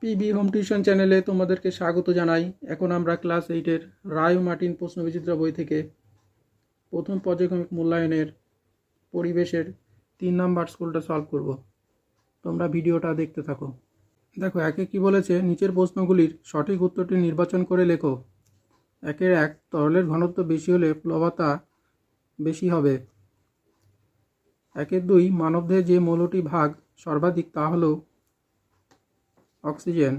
PB home tuition চ্যানেলে তোমাদেরকে স্বাগত জানাই। এখন আমরা ক্লাস 8-এর রায় ও মার্টিন প্রশ্নবিচিত্রা বই থেকে প্রথম পর্যায়ক্রমিক মূল্যায়নের পরিবেশের 3 নাম্বার স্কুলটা সলভ করব। তোমরা ভিডিওটা দেখতে থাকো। দেখো, একে কি বলেছে, নিচের প্রশ্নগুলির সঠিক উত্তরটি নির্বাচন করে লেখো। 1 তরলের ঘনত্ব বেশি হলে প্লবতা বেশি হবে। 2 মানবদেহে যে মৌলটি ভাগ সর্বাধিক তা হলো অক্সিজেন।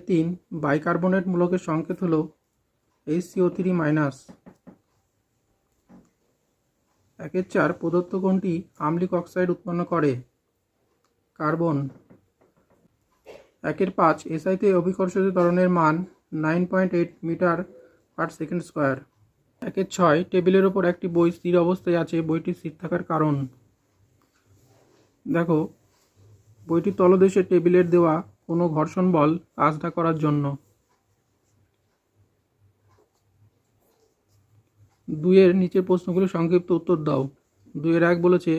3 বাইকার্বনেট মূলকের সংকেত হলো HCO3-। 4 প্রদত্ত কোনটি আম্লিক অক্সাইড উৎপন্ন করে? কার্বন। 5 এসআইতে অভিকর্ষজ ত্বরণের মান 9.8 মিটার পার সেকেন্ড স্কোয়ার। 6 টেবিলের ওপর একটি বই স্থির অবস্থায় আছে, বইটি স্থির থাকার কারণ। দেখো, বইটির তলদেশে টেবিলের দেওয়া কোনো ঘর্ষণ বল কাজটা করার জন্য। 2 নিচের প্রশ্নগুলি সংক্ষিপ্ত উত্তর দাও। 2-1 বলেছে,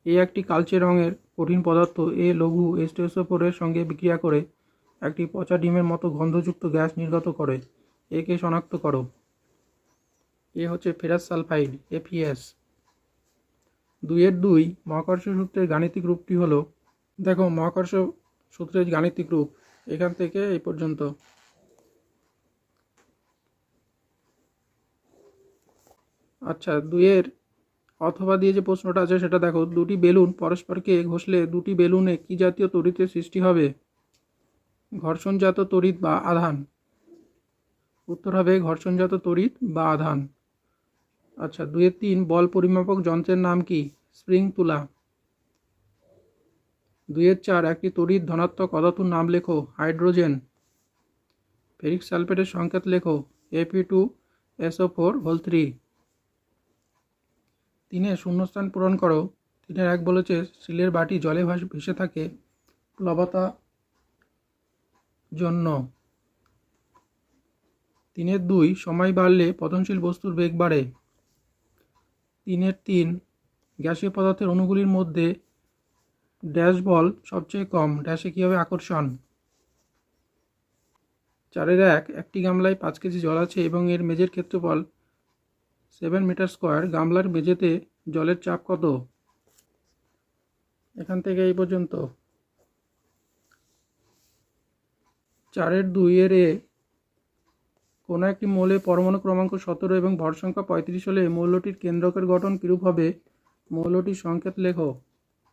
এ একটি কালচে রঙের কঠিন পদার্থ এ লঘু H2SO4 এর সঙ্গে বিক্রিয়া করে একটি পচা ডিমের মতো গন্ধযুক্ত গ্যাস নির্গত করে। একে শনাক্ত করো। এ হচ্ছে ফেরাস সালফাইড, FeS। 2 মহাকর্ষ সূত্রের গাণিতিক রূপটি হলো। দেখো, মহাকর্ষ সূত্রের গাণিতিক রূপ এখান থেকে এই পর্যন্ত। আচ্ছা, 2 অথবা দিয়ে যে প্রশ্নটা আছে সেটা দেখো, দুটি বেলুন পরস্পরকে ঘষলে দুটি বেলুনে কি জাতীয় তড়িতের সৃষ্টি হবে? ঘর্ষণজাত তড়িৎ বা আধান। উত্তর হবে ঘর্ষণজাত তড়িৎ বা আধান। আচ্ছা, 2-3 বল পরিমাপক যন্ত্রের নাম কি? স্প্রিং তুলা। 2-4 একটি তড়িৎ ধনাত্মক অধাতুর নাম লেখো। হাইড্রোজেন। ফেরিক সালফেটের সংকেত লেখো। Fe2SO4 3। 3 শূন্যস্থান পূরণ করো। 3-1 বলেছে, স্টিলের বাটি জলে ভেসে থাকে প্লবতা জন্য। 3-2 সময় বাড়লে পতনশীল বস্তুর বেগ বাড়ে। 3-3 গ্যাসীয় পদার্থের অণুগুলির মধ্যে ড্যাশ বল সবচেয়ে কম, ড্যাশে কী হবে? আকর্ষণ। 4-1 একটি গামলায় 5 কেজি জল আছে এবং এর মেঝের ক্ষেত্রফল 7 মিটার স্কোয়ার। গামলার মেঝেতে জলের চাপ কত? এখান থেকে এই পর্যন্ত। 4-2 কোনো একটি মৌলে পরমাণু ক্রমাঙ্ক 17 এবং ভর সংখ্যা 35 হলে মৌলটির কেন্দ্রকের গঠন কিরূপ হবে? মৌলটির সংকেত লেখো।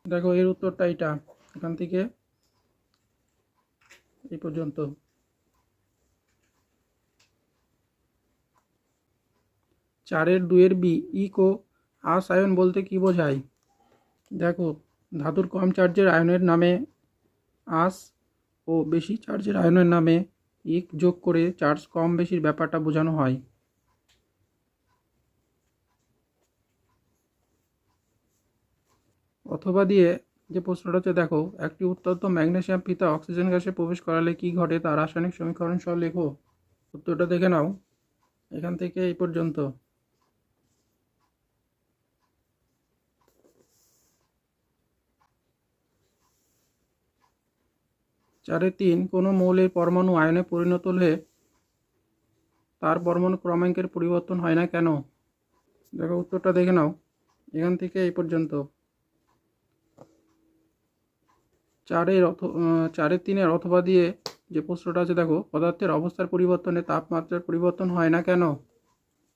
দেখো, এর উত্তরটা এটা, এখান থেকে এই পর্যন্ত। 4-2 ইকো আস আয়ন বলতে কি বোঝায়? দেখো, ধাতুর কম চার্জের আয়নের নামে আস ও বেশি চার্জের আয়নের নামে ইক যোগ করে চার্জ কম বেশির ব্যাপারটা বোঝানো হয়। অথবা দিয়ে যে প্রশ্নটা হচ্ছে, দেখো, একটি উত্তপ্ত ম্যাগনেসিয়াম ফিতা অক্সিজেন গ্যাসে প্রবেশ করালে কি ঘটে তা রাসায়নিক সমীকরণ সহ লেখো। উত্তরটা দেখে নাও, এখান থেকে এই পর্যন্ত। 4-3 কোনো মৌলের পরমাণু আয়নে পরিণত হলে তার পরমাণু ক্রমাঙ্কের পরিবর্তন হয় না কেন? দেখো, উত্তরটা দেখে নাও, এখান থেকে এই পর্যন্ত। 4-3 অথবা দিয়ে যে প্রশ্নটা আছে, দেখো, পদার্থের অবস্থার পরিবর্তনে তাপমাত্রার পরিবর্তন হয় না কেন?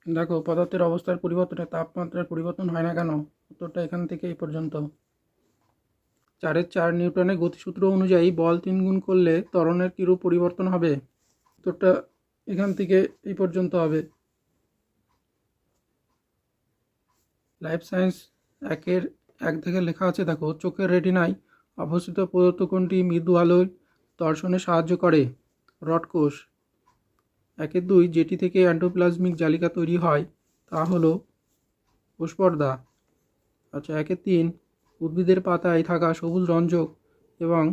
দেখো, পদার্থের অবস্থার পরিবর্তনে তাপমাত্রার পরিবর্তন হয় না কেন? উত্তরটা এখান থেকে এই পর্যন্ত। 4 নিউটনের গতিসূত্র অনুযায়ী বল 3 গুণ করলে ত্বরণের কিরূপ পরিবর্তন হবে? উত্তরটা এখান থেকে এই পর্যন্ত হবে। লাইফ সায়েন্স 1 থেকে লেখা আছে, দেখো, চোখের রেটিনায় অবস্থিত পদার্থ কোনটি মৃদু আলোয় দর্শনে সাহায্য করে? রড কোষ। 2 যেটি থেকে অ্যান্ডোপ্লাজমিক জালিকা তৈরি হয় তা হলো কোষপর্দা। আচ্ছা, 3 উদ্ভিদের পাতায় থাকা সবুজ রঞ্জক এবং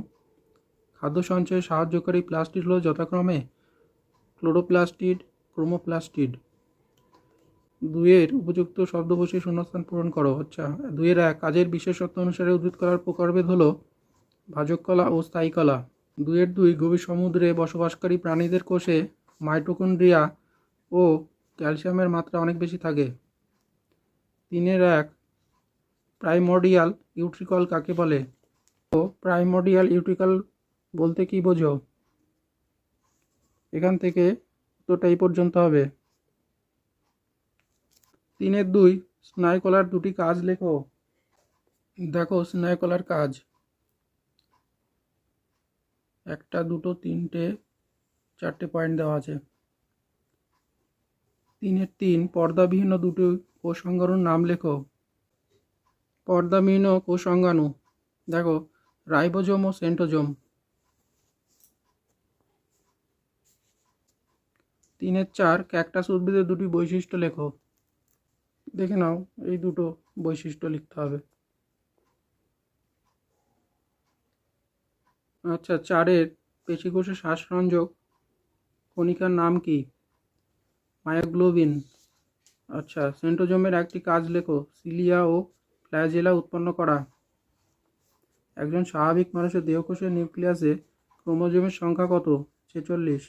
খাদ্য সঞ্চয়ে সাহায্যকারী প্লাস্টিড হলো যথাক্রমে ক্লোরোপ্লাস্টিড, ক্রোমোপ্লাস্টিড। 2 উপযুক্ত শব্দ বসিয়ে শূন্যস্থান পূরণ করো। আচ্ছা, 2-1 কাজের বিশেষত্ব অনুসারে উদ্ভিদ কলার প্রকারভেদ হলো ভাজক কলা ও স্থায়ী কলা। 2-2 গভীর সমুদ্রে বসবাসকারী প্রাণীদের কোষে মাইটোকন্ড্রিয়া ও ক্যালসিয়ামের মাত্রা অনেক বেশি থাকে। 3-1 প্রাইমর্ডিয়াল ইউট্রিকল কাকে বলে? তো প্রাইমর্ডিয়াল ইউট্রিকল বলতে কি বোঝো? এখান থেকে উত্তরটা এই পর্যন্ত হবে। 3-2 স্নায়ুকলার দুটি কাজ লেখো। দেখো স্নায়ুকলার কাজ 1, 2, 3, 4 পয়েন্ট দেওয়া আছে। 3-3 পর্দাবিহীন দুটি কোষাঙ্গাণুর নাম লেখো। পর্দাবিহীন কোষাঙ্গাণু দেখো রাইবোজোম ও সেন্ট্রোজোম। 3-4 ক্যাকটাস উদ্ভিদের দুটি বৈশিষ্ট্য লেখো। দেখে নাও এই দুটো বৈশিষ্ট্য লিখতে হবে। আচ্ছা 4 পেশিকোষে শ্বাসরঞ্জক কণিকার নাম কি? মায়োগ্লোবিন। আচ্ছা সেন্ট্রোজোমের একটি কাজ লেখো। সিলিয়া ও ফ্ল্যাজেলা উৎপন্ন করা। একজন স্বাভাবিক মানুষের দেহকোষের নিউক্লিয়াসে ক্রোমোজোমের সংখ্যা কত? 46।